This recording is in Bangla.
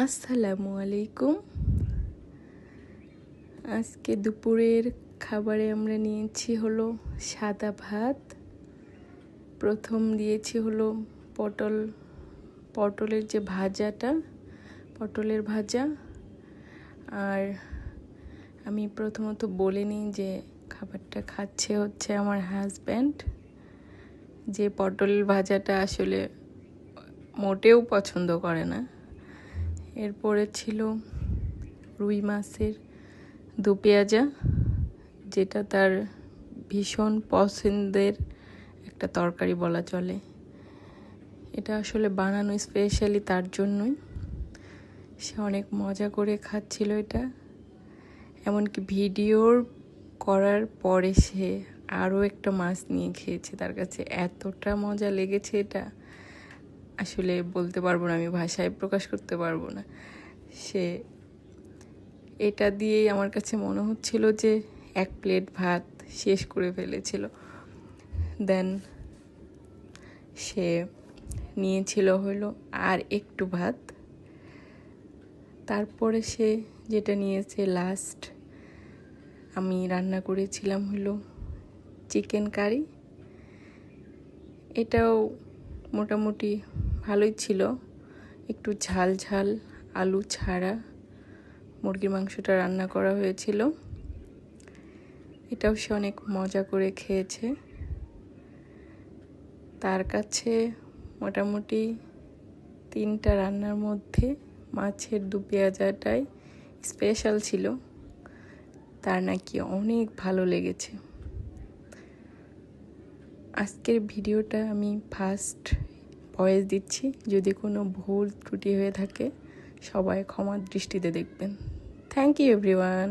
আসসালামু আলাইকুম। আজকে দুপুরের খাবারে আমরা নিয়েছি হলো সাদা ভাত। প্রথম দিয়েছি হলো পটলের যে ভাজাটা, পটলের ভাজা। আর আমি প্রথমত বলে নিই যে খাবারটা খাচ্ছে হচ্ছে আমার হাজব্যান্ড, যে পটলের ভাজাটা আসলে মোটেও পছন্দ করে না। এরপরে ছিল রুই মাছের দু পেঁয়াজা, যেটা তার ভীষণ পছন্দের একটা তরকারি বলা চলে। এটা আসলে বানানো স্পেশালি তার জন্যই। সে অনেক মজা করে খাচ্ছিল এটা। এমনকি ভিডিওর করার পরে সে আরও একটা মাছ নিয়ে খেয়েছে। তার কাছে এতটা মজা লেগেছে এটা, আসলে বলতে পারবো না, আমি ভাষায় প্রকাশ করতে পারবো না। সে এটা দিয়েই আমার কাছে মনে হচ্ছিল যে এক প্লেট ভাত শেষ করে ফেলেছিল। দেন সে নিয়েছিল হলো আর একটু ভাত। তারপরে সে যেটা নিয়েছে লাস্ট, আমি রান্না করেছিলাম হলো চিকেন কারি। এটাও মোটামুটি ভালোই ছিল, একটু ঝাল ঝাল, আলু ছাড়া মুরগির মাংসটা রান্না করা হয়েছিল। এটাও সে অনেক মজা করে খেয়েছে। তার কাছে মোটামুটি 3টা রান্নার মধ্যে মাছের দু পেঁয়াজাটাই স্পেশাল ছিল। তার নাকি অনেক ভালো লেগেছে। আজকের ভিডিওটা আমি ফার্স্ট ভয়েস দিচ্ছি, যদি কোনো ভুল ত্রুটি হয়ে থাকে সবাই ক্ষমার দৃষ্টিতে দেখবেন। Thank you everyone.